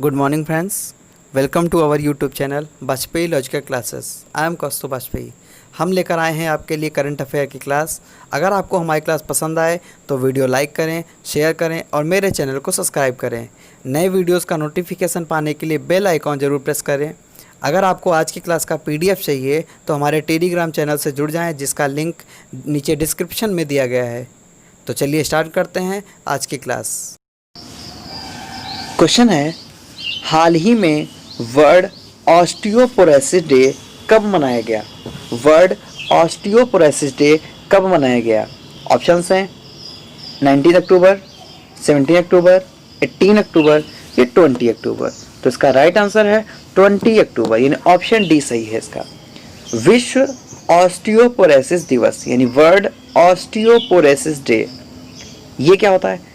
Good morning friends. Welcome to our YouTube channel Vajpayee logical classes. I am Kaustubh Vajpayee. हम लेकर आए हैं आपके लिए करंट अफेयर की क्लास. अगर आपको हमारी क्लास पसंद आए तो वीडियो लाइक करें, शेयर करें और मेरे चैनल को सब्सक्राइब करें. नए वीडियोस का नोटिफिकेशन पाने के लिए बेल आइकॉन ज़रूर प्रेस करें. अगर आपको आज की क्लास का PDF चाहिए तो हमारे टेलीग्राम चैनल से जुड़ जाएं, जिसका लिंक नीचे डिस्क्रिप्शन में दिया गया है. तो चलिए स्टार्ट करते हैं आज की क्लास. क्वेश्चन है, हाल ही में वर्ल्ड ऑस्टियोपोरोसिस डे कब मनाया गया? वर्ल्ड ऑस्टियोपोरोसिस डे कब मनाया गया? ऑप्शंस हैं 19 अक्टूबर, 17 अक्टूबर, 18 अक्टूबर या 20 अक्टूबर. तो इसका राइट आंसर है 20 अक्टूबर, यानी ऑप्शन डी सही है इसका. विश्व ऑस्टियोपोरोसिस दिवस यानी वर्ल्ड ऑस्टियोपोरोसिस डे, ये क्या होता है?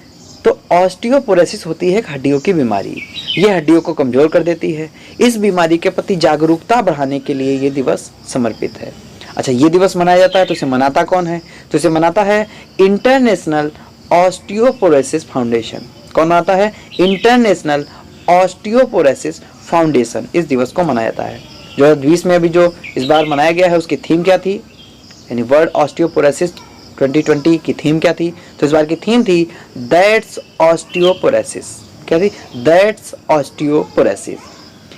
तो ऑस्टियोपोरोसिस होती है एक हड्डियों की बीमारी. ये हड्डियों को कमज़ोर कर देती है. इस बीमारी के प्रति जागरूकता बढ़ाने के लिए ये दिवस समर्पित है. अच्छा, ये दिवस मनाया जाता है तो इसे मनाता कौन है? तो इसे मनाता है इंटरनेशनल ऑस्टियोपोरोसिस फाउंडेशन. कौन मनाता है? इंटरनेशनल ऑस्टियोपोरोसिस फाउंडेशन इस दिवस को मनाया जाता है. 2020 में अभी जो इस बार मनाया गया है उसकी थीम क्या थी? यानी वर्ल्ड ऑस्टियोपोरोसिस 2020 की थीम क्या थी? तो इस बार की थीम थी दैट्स ऑस्टियोपोरोसिस. क्या थी? That's osteoporosis.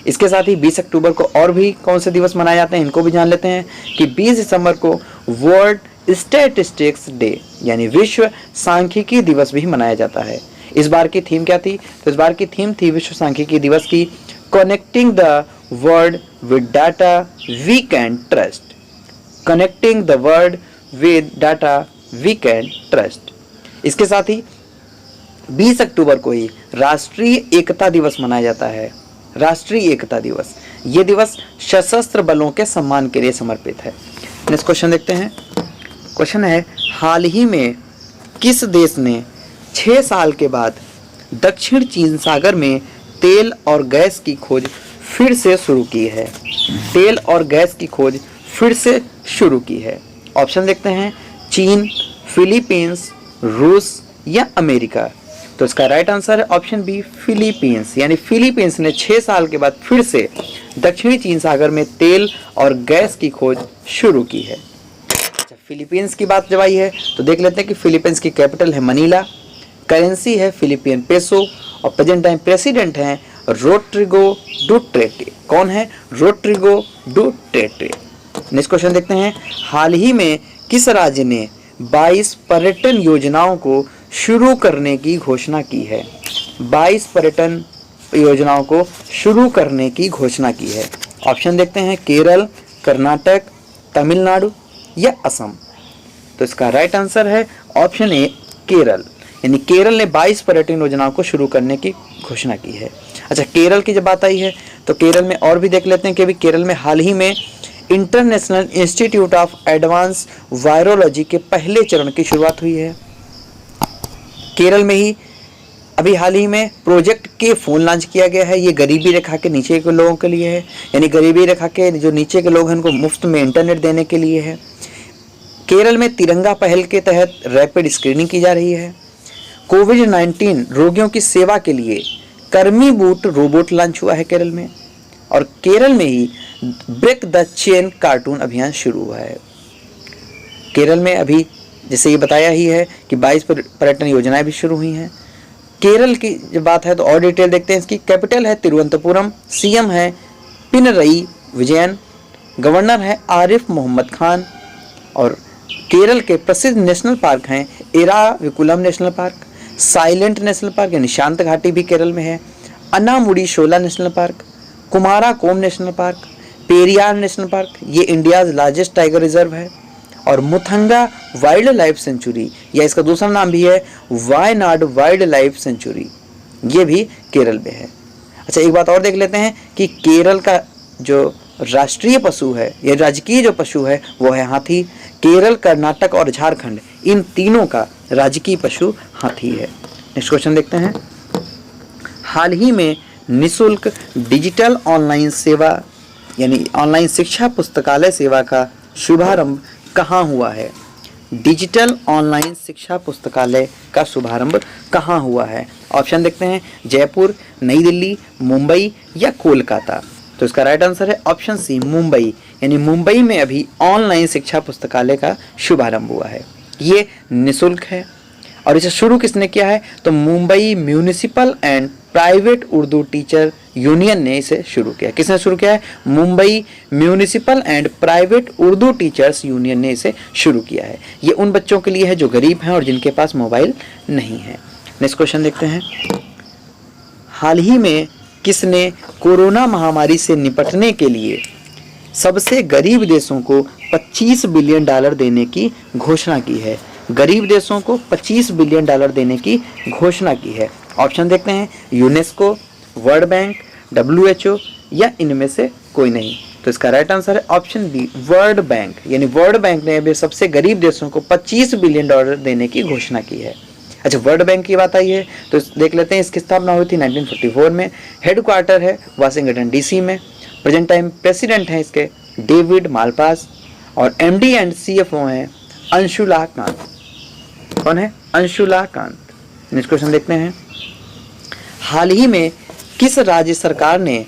इसके साथ ही 20 अक्टूबर को और भी कौन से दिवस मनाए जाते हैं इनको भी जान लेते हैं कि 20 दिसंबर को वर्ल्ड स्टैटिस्टिक्स डे यानी विश्व सांख्यिकी दिवस भी मनाया जाता है. इस बार की थीम क्या थी? तो इस बार की थीम थी विश्व सांख्यिकी दिवस की connecting the world with data we can trust. Connecting the world with data we can trust. इसके साथ ही 20 अक्टूबर को ही राष्ट्रीय एकता दिवस मनाया जाता है. राष्ट्रीय एकता दिवस, ये दिवस सशस्त्र बलों के सम्मान के लिए समर्पित है. नेक्स्ट क्वेश्चन देखते हैं. क्वेश्चन है, हाल ही में किस देश ने 6 साल के बाद दक्षिण चीन सागर में तेल और गैस की खोज फिर से शुरू की है? तेल और गैस की खोज फिर से शुरू की है. ऑप्शन देखते हैं, चीन, फिलीपींस, रूस या अमेरिका. तो इसका राइट आंसर है ऑप्शन बी, फिलीपींस. यानी फिलीपींस ने 6 साल के बाद फिर से दक्षिणी चीन सागर में तेल और गैस की खोज शुरू की है. अच्छा, फिलीपींस की बात जब आई है तो देख लेते हैं कि फिलीपींस की कैपिटल है मनीला, करेंसी है फिलिपियन पेसो और प्रेजेंट टाइम प्रेसिडेंट हैं रोड्रिगो डुटेर्टे. कौन है? रोड्रिगो डुटेर्टे. नेक्स्ट क्वेश्चन देखते हैं, हाल ही में किस राज्य ने 22 पर्यटन योजनाओं को शुरू करने की घोषणा की है? 22 पर्यटन योजनाओं को शुरू करने की घोषणा की है. ऑप्शन देखते हैं, केरल, कर्नाटक, तमिलनाडु या असम. तो इसका राइट आंसर है ऑप्शन ए, केरल. यानी केरल ने 22 पर्यटन योजनाओं को शुरू करने की घोषणा की है. अच्छा, केरल की जब बात आई है तो केरल में और भी देख लेते हैं कि अभी केरल में हाल ही में international institute of advance virology के पहले चरण की शुरुआत हुई है. केरल में ही अभी हाल ही में प्रोजेक्ट के फोन लॉन्च किया गया है. ये गरीबी रेखा के नीचे के लोगों के लिए है. यानी गरीबी रेखा के जो नीचे के लोग हैं उनको मुफ्त में इंटरनेट देने के लिए है. केरल में तिरंगा पहल के तहत रैपिड स्क्रीनिंग की जा रही है. कोविड-19 रोगियों की सेवा के लिए कर्मी बूट रोबोट लॉन्च हुआ है केरल में. और केरल में ही ब्रेक द चेन कार्टून अभियान शुरू हुआ है. केरल में अभी जैसे ये बताया ही है कि 22 पर्यटन योजनाएं भी शुरू हुई हैं. केरल की जब बात है तो और डिटेल देखते हैं. इसकी कैपिटल है तिरुवनंतपुरम, सीएम है पिनरई विजयन, गवर्नर है आरिफ मोहम्मद खान. और केरल के प्रसिद्ध नेशनल पार्क हैं Eravikulam national park, silent national park यानी शांत घाटी भी केरल में है, Anamudi Shola national park, Kumarakom national park, Periyar national park, ये इंडियाज लार्जेस्ट टाइगर रिजर्व है, और मुथंगा वाइल्ड लाइफ सेंचुरी या इसका दूसरा नाम भी है वायनाड वाइल्ड लाइफ सेंचुरी, ये भी केरल में है. अच्छा, एक बात और देख लेते हैं कि केरल का जो राष्ट्रीय पशु है या राजकीय जो पशु है वो है हाथी. केरल, कर्नाटक और झारखंड इन तीनों का राजकीय पशु हाथी है. नेक्स्ट क्वेश्चन देखते हैं, हाल ही में निःशुल्क डिजिटल ऑनलाइन सेवा यानी ऑनलाइन शिक्षा पुस्तकालय सेवा का शुभारंभ कहाँ हुआ है? डिजिटल ऑनलाइन शिक्षा पुस्तकालय का शुभारंभ कहाँ हुआ है? ऑप्शन देखते हैं, जयपुर, नई दिल्ली, मुंबई या कोलकाता। तो इसका राइट आंसर है ऑप्शन सी, मुंबई। यानी मुंबई में अभी ऑनलाइन शिक्षा पुस्तकालय का शुभारंभ हुआ है। ये निःशुल्क है और इसे शुरू किसने किया है? तो Mumbai municipal and private Urdu teacher union ने इसे शुरू किया। किसने शुरू किया है? Mumbai municipal and private Urdu teachers union ने इसे शुरू किया है। ये उन बच्चों के लिए है जो गरीब हैं और जिनके पास मोबाइल नहीं है। नेक्स्ट क्वेश्चन देखते हैं, हाल ही में किसने कोरोना महामारी से निपटने के लिए सबसे गरीब देशों को $25 बिलियन देने की घोषणा की है? गरीब देशों को $25 बिलियन देने की घोषणा की है। ऑप्शन देखते हैं, यूनेस्को, वर्ल्ड बैंक, WHO या इनमें से कोई नहीं। तो इसका राइट आंसर है ऑप्शन बी, वर्ल्ड बैंक। यानी वर्ल्ड बैंक ने अभी सबसे गरीब देशों को $25 बिलियन देने की घोषणा की है। अच्छा, वर्ल्ड बैंक की बात आई है तो देख लेते हैं, इसकी स्थापना हुई थी 1944 में। हेडक्वार्टर है वाशिंगटन DC में। प्रेजेंट टाइम प्रेसिडेंट हैं इसके डेविड मालपास और MD एंड CFO हैं अंशुला कांत। कौन है? अंशुला कांत। नेक्स्ट क्वेश्चन देखते हैं, हाल ही में किस राज्य सरकार ने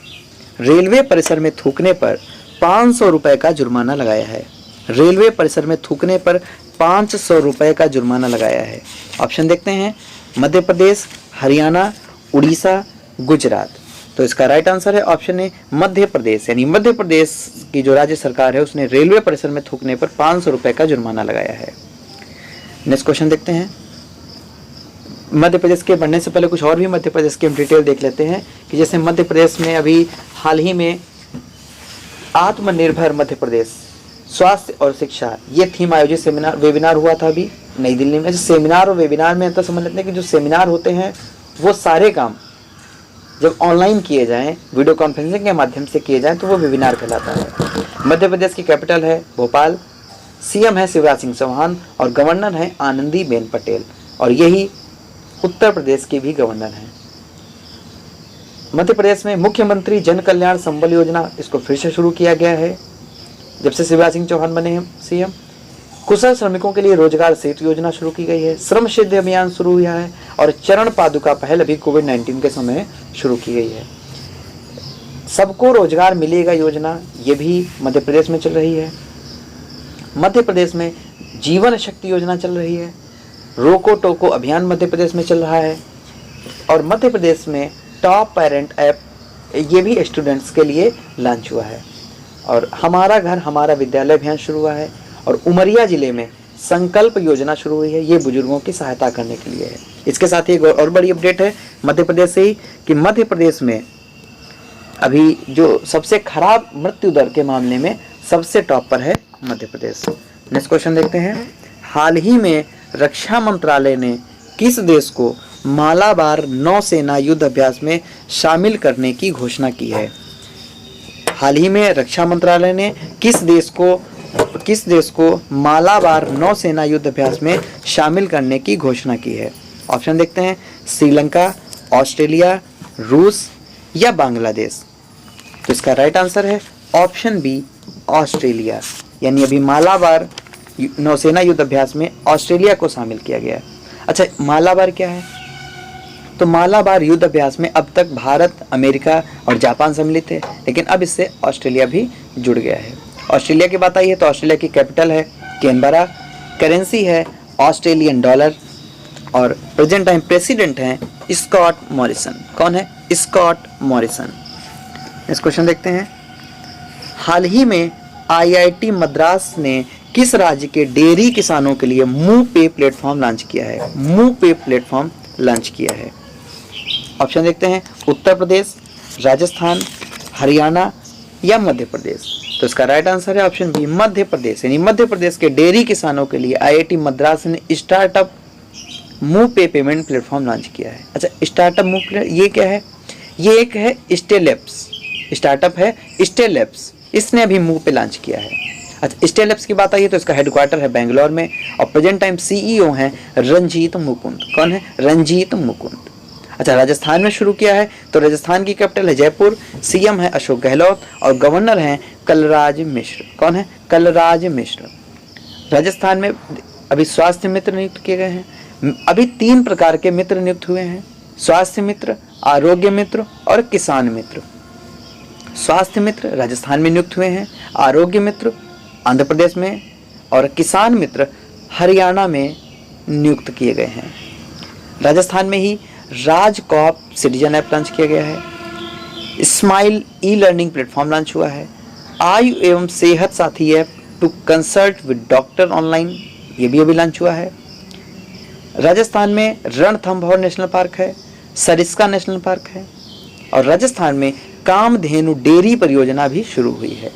रेलवे परिसर में थूकने पर 500 रुपए का जुर्माना लगाया है? रेलवे परिसर में थूकने पर 500 रुपए का जुर्माना लगाया है। ऑप्शन देखते हैं, मध्य प्रदेश, हरियाणा, उड़ीसा, गुजरात। तो इसका राइट आंसर है ऑप्शन ए, मध्य प्रदेश। यानी मध्य प्रदेश की जो राज्य सरकार है उसने रेलवे परिसर में थूकने पर 500 रुपए का जुर्माना लगाया है। नेक्स्ट क्वेश्चन देखते हैं, मध्य प्रदेश के बढ़ने से पहले कुछ और भी मध्य प्रदेश की हम डिटेल देख लेते हैं कि जैसे मध्य प्रदेश में अभी हाल ही में आत्मनिर्भर मध्य प्रदेश, स्वास्थ्य और शिक्षा, ये थीम आयोजित वेबिनार हुआ था अभी नई दिल्ली में। सेमिनार और वेबिनार में अंतर समझ लेते हैं कि जो सेमिनार होते हैं वो सारे काम जब ऑनलाइन किए जाएं, वीडियो कॉन्फ्रेंसिंग के माध्यम से किए जाएं तो वो वेबिनार कहलाता है। मध्य प्रदेश की कैपिटल है भोपाल, CM है शिवराज सिंह चौहान और गवर्नर है आनंदीबेन पटेल, और यही उत्तर प्रदेश के भी गवर्नर हैं। मध्य प्रदेश में मुख्यमंत्री जन कल्याण संबल योजना, इसको फिर से शुरू किया गया है जब से शिवराज सिंह चौहान बने हैं CM। कुशल श्रमिकों के लिए रोजगार सेतु योजना शुरू की गई है। श्रम सिद्धि अभियान शुरू हुआ है और चरण पादुका पहल अभी कोविड-19 के समय शुरू की गई है। सबको रोजगार मिलेगा योजना, ये भी मध्य प्रदेश में चल रही है। मध्य प्रदेश में जीवन शक्ति योजना चल रही है। रोको टोको अभियान मध्य प्रदेश में चल रहा है और मध्य प्रदेश में टॉप पेरेंट ऐप, ये भी स्टूडेंट्स के लिए लॉन्च हुआ है। और हमारा घर हमारा विद्यालय अभियान शुरू हुआ है और उमरिया जिले में संकल्प योजना शुरू हुई है, ये बुजुर्गों की सहायता करने के लिए है। इसके साथ ही एक और बड़ी अपडेट है मध्य प्रदेश से ही कि मध्य प्रदेश में अभी जो सबसे खराब मृत्यु दर के मामले में सबसे टॉप पर है मध्य प्रदेश। नेक्स्ट क्वेश्चन देखते हैं, हाल ही में रक्षा मंत्रालय ने किस देश को मालाबार नौसेना युद्ध अभ्यास में शामिल करने की घोषणा की है? हाल ही में रक्षा मंत्रालय ने किस देश को मालाबार नौसेना युद्ध अभ्यास में शामिल करने की घोषणा की है? ऑप्शन देखते हैं, श्रीलंका, ऑस्ट्रेलिया, रूस या बांग्लादेश। तो इसका राइट आंसर है ऑप्शन बी, ऑस्ट्रेलिया। यानी अभी मालाबार नौसेना युद्ध अभ्यास में ऑस्ट्रेलिया को शामिल किया गया है। अच्छा, मालाबार क्या है? तो मालाबार युद्ध अभ्यास में अब तक भारत, अमेरिका और जापान सम्मिलित थे, लेकिन अब इससे ऑस्ट्रेलिया भी जुड़ गया है। ऑस्ट्रेलिया की बात आई है तो ऑस्ट्रेलिया की कैपिटल है कैनबरा, करेंसी है ऑस्ट्रेलियन डॉलर और प्रेजेंट टाइम प्रेसिडेंट हैं स्कॉट मॉरिसन। कौन है? Scott Morrison. इस क्वेश्चन देखते हैं, हाल ही में IIT मद्रास ने किस राज्य के डेयरी किसानों के लिए मुंह पे प्लेटफॉर्म लॉन्च किया है? मुंह पे प्लेटफॉर्म लॉन्च किया है। ऑप्शन देखते हैं, उत्तर प्रदेश, राजस्थान, हरियाणा या मध्य प्रदेश। तो इसका राइट आंसर है ऑप्शन बी, मध्य प्रदेश। यानी मध्य प्रदेश के डेयरी किसानों के लिए IIT मद्रास ने स्टार्टअप मुंह पे पेमेंट प्लेटफॉर्म लॉन्च किया है। अच्छा, स्टार्टअप मुंह ये क्या है? ये एक है स्टेलैब्स, स्टार्टअप है स्टेलैब्स, इसने अभी मुंह पे लॉन्च किया है। अच्छा, स्टेलैब्स की बात आई है तो इसका हेडक्वार्टर है बेंगलोर में और प्रेजेंट टाइम CEO हैं रंजीत मुकुंद। कौन है? रंजीत मुकुंद। अच्छा, राजस्थान में शुरू किया है तो राजस्थान की कैपिटल है जयपुर, CM है अशोक गहलोत और गवर्नर हैं कलराज मिश्र। कौन है? कलराज मिश्र। राजस्थान में अभी स्वास्थ्य मित्र नियुक्त किए गए हैं। अभी 3 प्रकार के मित्र नियुक्त हुए हैं, स्वास्थ्य मित्र, आरोग्य मित्र और किसान मित्र। स्वास्थ्य मित्र राजस्थान में नियुक्त हुए हैं, आरोग्य मित्र आंध्र प्रदेश में और किसान मित्र हरियाणा में नियुक्त किए गए हैं। राजस्थान में ही राजकॉप सिटीजन ऐप लॉन्च किया गया है। Smile e learning platform launch हुआ है। आयु एवं सेहत साथी app to consult with doctor online, ये भी अभी लॉन्च हुआ है। राजस्थान में रणथंभौर नेशनल पार्क है, सरिस्का नेशनल पार्क है और राजस्थान में कामधेनु डेयरी परियोजना भी शुरू हुई है।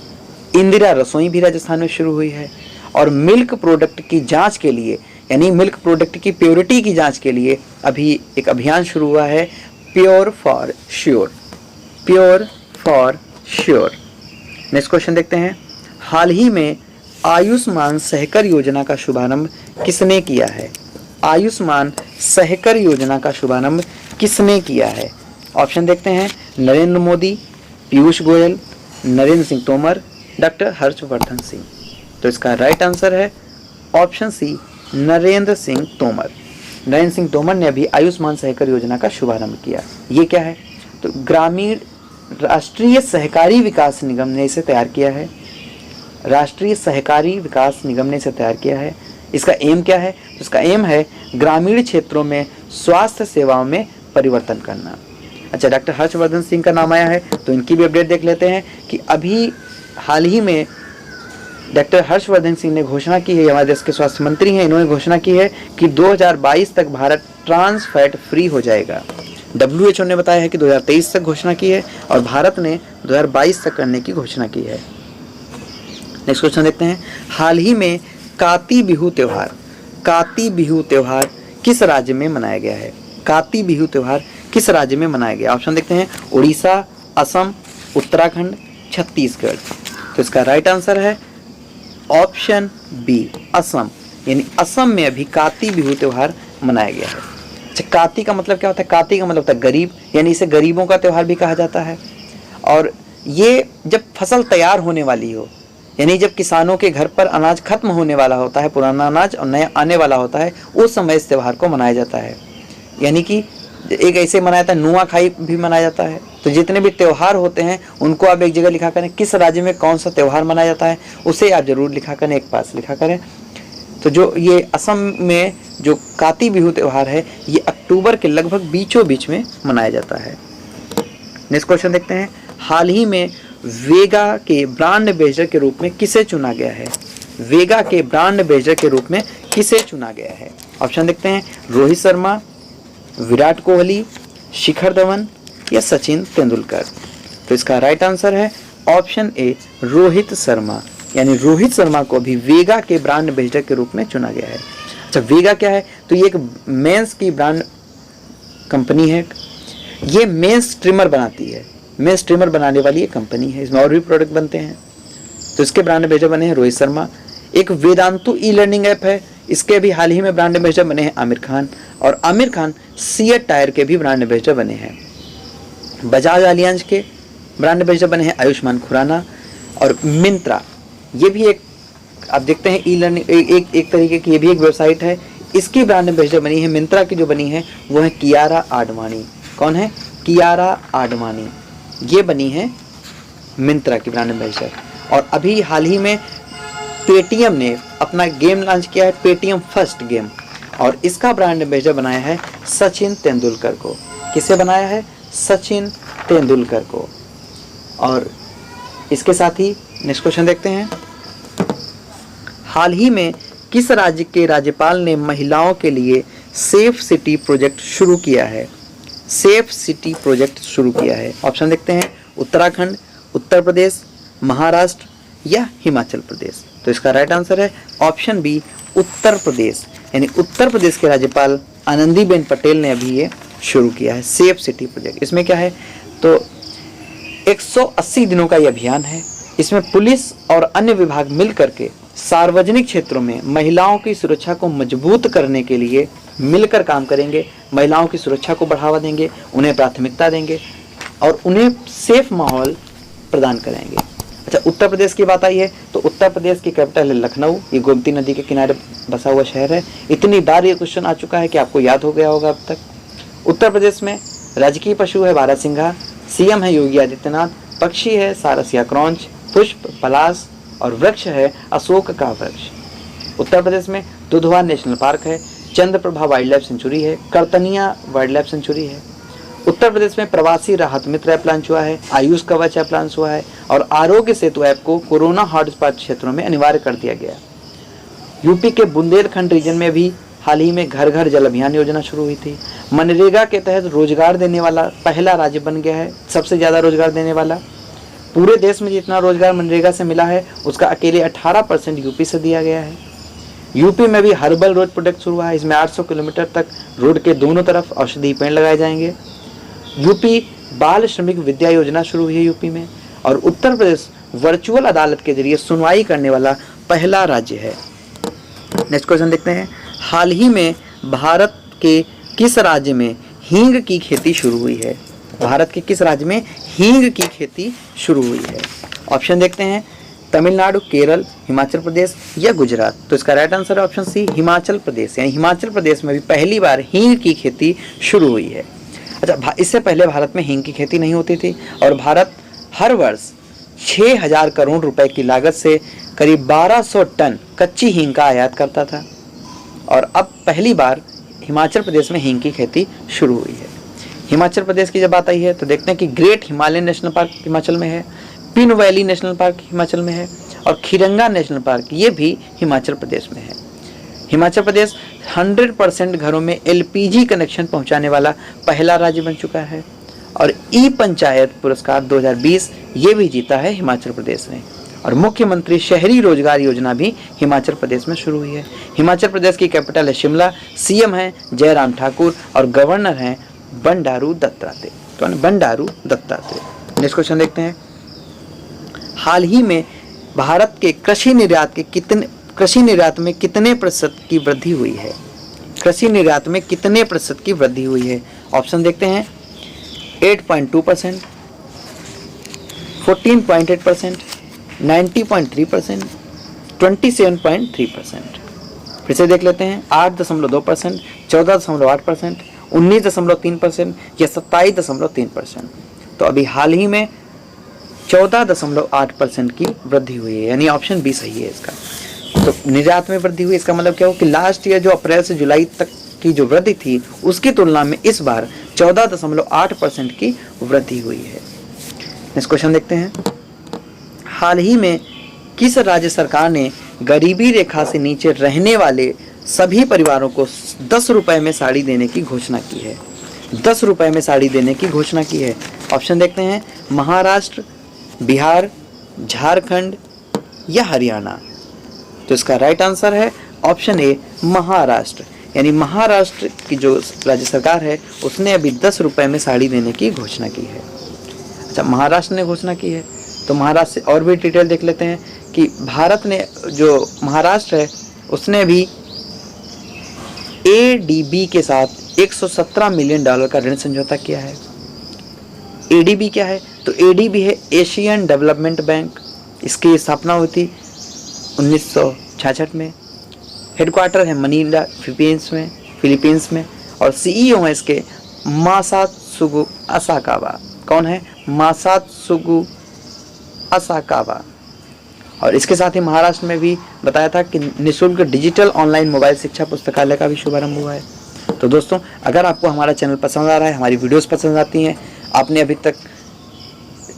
इंदिरा रसोई भी राजस्थान में शुरू हुई है और मिल्क प्रोडक्ट की जांच के लिए, यानी मिल्क प्रोडक्ट की प्योरिटी की जांच के लिए अभी एक अभियान शुरू हुआ है, pure for sure. Pure for sure. Next question देखते हैं। हाल ही में आयुष्मान सहकर योजना का शुभारंभ किसने किया है? आयुष्मान सहकर योजना का शुभारंभ किसने किया है? ऑप्शन देखते हैं, नरेंद्र मोदी, पीयूष गोयल, नरेंद्र सिंह तोमर, डॉक्टर हर्षवर्धन सिंह। तो इसका राइट आंसर है ऑप्शन सी, नरेंद्र सिंह तोमर। नरेंद्र सिंह तोमर ने अभी आयुष्मान सहकार योजना का शुभारंभ किया। ये क्या है? तो ग्रामीण राष्ट्रीय सहकारी विकास निगम ने इसे तैयार किया है। राष्ट्रीय सहकारी विकास निगम ने इसे तैयार किया है। इसका एम क्या है? तो इसका एम है ग्रामीण क्षेत्रों में स्वास्थ्य सेवाओं में परिवर्तन करना। अच्छा, डॉक्टर हर्षवर्धन सिंह का नाम आया है तो इनकी भी अपडेट देख लेते हैं कि अभी हाल ही में डॉक्टर हर्षवर्धन सिंह ने घोषणा की है, हमारे देश के स्वास्थ्य मंत्री हैं, इन्होंने घोषणा की है कि 2022 तक भारत ट्रांस फैट फ्री हो जाएगा। WHO ने बताया है कि 2023 तक घोषणा की है और भारत ने 2022 तक करने की घोषणा की है। नेक्स्ट क्वेश्चन देखते हैं। हाल ही में काती बिहू त्योहार किस राज्य में मनाया गया है? काती बिहू त्योहार किस राज्य में मनाया गया? ऑप्शन देखते हैं, उड़ीसा, असम, उत्तराखंड, छत्तीसगढ़। तो इसका राइट आंसर है ऑप्शन बी, असम। यानी असम में अभी काती बिहू त्योहार मनाया गया है। अच्छा, काती का मतलब क्या होता है? काती का मतलब होता है गरीब, यानी इसे गरीबों का त्योहार भी कहा जाता है। और ये जब फसल तैयार होने वाली हो, यानी जब किसानों के घर पर अनाज खत्म होने वाला होता है, पुराना अनाज और नया आने वाला होता है, उस समय इस त्यौहार को मनाया जाता है। यानी कि एक ऐसे मनाया जाता है, नुआखाई भी मनाया जाता है। तो जितने भी त्यौहार होते हैं उनको आप एक जगह लिखा करें, किस राज्य में कौन सा त्यौहार मनाया जाता है उसे आप जरूर लिखा करें, एक पास लिखा करें। तो जो ये असम में जो काती बिहू त्यौहार है, ये अक्टूबर के लगभग बीचों बीच में मनाया जाता है। नेक्स्ट क्वेश्चन देखते हैं। हाल ही में वेगा के ब्रांड एम्बेसडर के रूप में किसे चुना गया है? वेगा के ब्रांड एम्बेसडर के रूप में किसे चुना गया है? ऑप्शन देखते हैं, रोहित शर्मा, विराट कोहली, शिखर धवन या सचिन तेंदुलकर। तो इसका राइट आंसर है ऑप्शन ए, रोहित शर्मा। यानी रोहित शर्मा को भी वेगा के ब्रांड एम्बेसडर के रूप में चुना गया है। अच्छा, वेगा क्या है? तो ये एक मेंस की ब्रांड कंपनी है। ये मेंस ट्रिमर बनाती है, मेंस ट्रिमर बनाने वाली ये कंपनी है। इसमें और भी प्रोडक्ट बनते हैं। तो इसके ब्रांड एम्बेसडर बने हैं रोहित शर्मा। एक वेदांतु ई लर्निंग ऐप है, इसके भी हाल ही में ब्रांड एम्बेसडर बने हैं आमिर खान। और आमिर खान सीएट टायर के भी ब्रांड एम्बेसडर बने हैं। बजाज अलियांज के ब्रांड एम्बेसडर बने हैं आयुष्मान खुराना। और मिंत्रा, ये भी एक आप देखते हैं ई लर्निंग, एक तरीके की ये भी एक वेबसाइट है, इसकी ब्रांड एम्बेसडर बनी है, मिंत्रा की जो बनी है वो है कियारा आडवाणी। कौन है? कियारा आडवाणी, ये बनी है मिंत्रा की ब्रांड एम्बेसडर। और अभी हाल ही में पेटीएम ने अपना गेम लॉन्च किया है, पेटीएम फर्स्ट गेम, और इसका ब्रांड एम्बेसडर बनाया है सचिन तेंदुलकर को। किसे बनाया है? सचिन तेंदुलकर को। और इसके साथ ही नेक्स्ट क्वेश्चन देखते हैं। हाल ही में किस राज्य के राज्यपाल ने महिलाओं के लिए सेफ सिटी प्रोजेक्ट शुरू किया है? सेफ सिटी प्रोजेक्ट शुरू किया है। ऑप्शन देखते हैं, उत्तराखंड, उत्तर प्रदेश, महाराष्ट्र या हिमाचल प्रदेश। तो इसका राइट आंसर है ऑप्शन बी, उत्तर प्रदेश। यानी उत्तर प्रदेश के राज्यपाल आनंदीबेन पटेल ने अभी ये शुरू किया है सेफ सिटी प्रोजेक्ट। इसमें क्या है? तो 180 दिनों का ये अभियान है। इसमें पुलिस और अन्य विभाग मिल करके सार्वजनिक क्षेत्रों में महिलाओं की सुरक्षा को मजबूत करने के लिए मिलकर काम करेंगे। महिलाओं की सुरक्षा को बढ़ावा देंगे, उन्हें प्राथमिकता देंगे और उन्हें सेफ माहौल प्रदान करेंगे। अच्छा, उत्तर प्रदेश की बात आई है तो उत्तर प्रदेश की कैपिटल है लखनऊ, ये गोमती नदी के किनारे बसा हुआ शहर है। इतनी बार ये क्वेश्चन आ चुका है कि आपको याद हो गया होगा अब तक। उत्तर प्रदेश में राजकीय पशु है बारहसिंघा, सीएम है योगी आदित्यनाथ, पक्षी है सारस या क्रॉन्च, पुष्प पलाश और वृक्ष है अशोक का वृक्ष। उत्तर प्रदेश में दुधवा नेशनल पार्क है, चंद्रप्रभा वाइल्ड लाइफ सेंचुरी है, करतनिया वाइल्ड लाइफ सेंचुरी है। उत्तर प्रदेश में प्रवासी राहत मित्र ऐप लॉन्च हुआ है, आयुष कवच ऐप लॉन्च हुआ है और आरोग्य सेतु ऐप को कोरोना हॉटस्पॉट क्षेत्रों में अनिवार्य कर दिया गया। यूपी के बुंदेलखंड रीजन में भी हाल ही में घर घर जल अभियान योजना शुरू हुई थी। मनरेगा के तहत रोजगार देने वाला पहला राज्य बन गया है, सबसे ज़्यादा रोजगार देने वाला। पूरे देश में जितना रोजगार मनरेगा से मिला है उसका अकेले 18% यूपी से दिया गया है। यूपी में भी हर्बल रोड प्रोजेक्ट शुरू हुआ है, इसमें 800 किलोमीटर तक रोड के दोनों तरफ औषधि पेड़ लगाए जाएंगे। यूपी बाल श्रमिक विद्या योजना शुरू हुई है यूपी में। और उत्तर प्रदेश वर्चुअल अदालत के जरिए सुनवाई करने वाला पहला राज्य है। नेक्स्ट क्वेश्चन देखते हैं, हाल ही में भारत के किस राज्य में हींग की खेती शुरू हुई है? भारत के किस राज्य में हींग की खेती शुरू हुई है? ऑप्शन देखते हैं, तमिलनाडु, केरल, हिमाचल प्रदेश या गुजरात। तो इसका राइट आंसर है ऑप्शन सी, हिमाचल प्रदेश। यानी हिमाचल प्रदेश में भी पहली बार हींग की खेती शुरू हुई है। अच्छा, इससे पहले भारत में हींग की खेती नहीं होती थी और भारत हर वर्ष 6000 करोड़ रुपए की लागत से करीब 1200 टन कच्ची हींग का आयात करता था और अब पहली बार हिमाचल प्रदेश में हींग की खेती शुरू हुई है। हिमाचल प्रदेश की जब बात आई है तो देखते हैं कि great Himalayan national park Himachal में है, pin valley national park Himachal में है और खिरंगा नेशनल पार्क ये भी हिमाचल प्रदेश में है। हिमाचल प्रदेश 100% घरों में LPG कनेक्शन पहुंचाने वाला पहला राज्य बन चुका है और ई पंचायत पुरस्कार 2020 ये भी जीता है हिमाचल प्रदेश ने। और मुख्यमंत्री शहरी रोजगार योजना भी हिमाचल प्रदेश में शुरू हुई है। हिमाचल प्रदेश की कैपिटल है शिमला, सीएम है जयराम ठाकुर और गवर्नर हैं बंडारू दत्तात्रेय। तो बंडारू दत्तात्रेय। नेक्स्ट क्वेश्चन देखते हैं, हाल ही में भारत के कृषि निर्यात में कितने प्रतिशत की वृद्धि हुई है? कृषि निर्यात में कितने प्रतिशत की वृद्धि हुई है? ऑप्शन देखते हैं, 8.2%, 14.8%, 90.3%, 27.3%। फिर से देख लेते हैं, 8.2%, 14.8%, 19.3% या 27.3%। तो अभी हाल ही में 14.8% की वृद्धि हुई है, यानी ऑप्शन बी सही है इसका। तो निर्यात में वृद्धि हुई, इसका मतलब क्या हो कि लास्ट ईयर जो अप्रैल से जुलाई तक की जो वृद्धि थी उसकी तुलना में इस बार 14.8% की वृद्धि हुई है। नेक्स्ट क्वेश्चन देखते हैं, हाल ही में किस राज्य सरकार ने गरीबी रेखा से नीचे रहने वाले सभी परिवारों को 10 रुपए में साड़ी देने की घोषणा की है? 10 रुपए में साड़ी देने की घोषणा की है। ऑप्शन देखते हैं, महाराष्ट्र, बिहार, झारखंड या हरियाणा। तो इसका राइट आंसर है ऑप्शन ए, महाराष्ट्र। यानी महाराष्ट्र की जो राज्य सरकार है उसने अभी 10 रुपए में साड़ी देने की घोषणा की है। अच्छा, महाराष्ट्र ने घोषणा की है तो महाराष्ट्र से और भी डिटेल देख लेते हैं कि भारत ने जो महाराष्ट्र है उसने अभी ADB के साथ $117 मिलियन का ऋण समझौता किया है। ADB क्या है? तो ADB है एशियन डेवलपमेंट बैंक। इसकी स्थापना हुई थी 1966 में। हेडक्वार्टर है मनीला फिलीपींस में और CEO है इसके मासात्सुगु असाकावा। कौन है? Masatsugu Asakawa. और इसके साथ ही महाराष्ट्र में भी बताया था कि निःशुल्क डिजिटल ऑनलाइन मोबाइल शिक्षा पुस्तकालय का भी शुभारंभ हुआ है। तो दोस्तों, अगर आपको हमारा चैनल पसंद आ रहा है, हमारी वीडियोस पसंद आती हैं, आपने अभी तक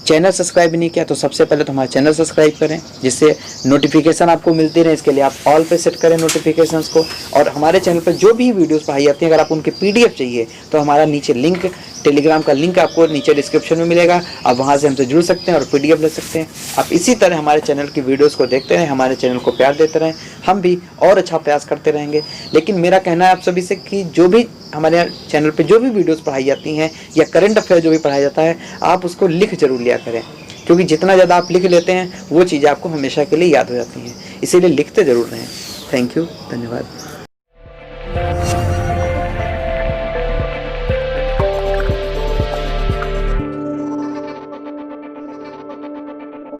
चैनल सब्सक्राइब नहीं किया तो सबसे पहले तो हमारा चैनल सब्सक्राइब करें जिससे नोटिफिकेशन आपको मिलती रहे। इसके लिए आप ऑल पे सेट करें नोटिफिकेशंस को। और हमारे चैनल पर जो भी वीडियोस पढ़ाई जाती हैं अगर आप उनके PDF चाहिए तो हमारा नीचे लिंक, टेलीग्राम का लिंक आपको नीचे डिस्क्रिप्शन में मिलेगा। आप वहाँ से हमसे जुड़ सकते हैं और PDF ले सकते हैं। आप इसी तरह हमारे चैनल की वीडियोस को देखते रहें, हमारे चैनल को प्यार देते रहें, हम भी और अच्छा प्रयास करते रहेंगे। लेकिन मेरा कहना है आप सभी से कि जो भी हमारे चैनल पे जो भी वीडियोस पढ़ाई जाती हैं या करंट अफेयर जो भी पढ़ाया जाता है आप उसको लिख जरूर लिया करें, क्योंकि जितना ज़्यादा आप लिख लेते हैं वो चीज़ें आपको हमेशा के लिए याद हो जाती हैं। इसीलिए लिखते ज़रूर रहें। थैंक यू, धन्यवाद।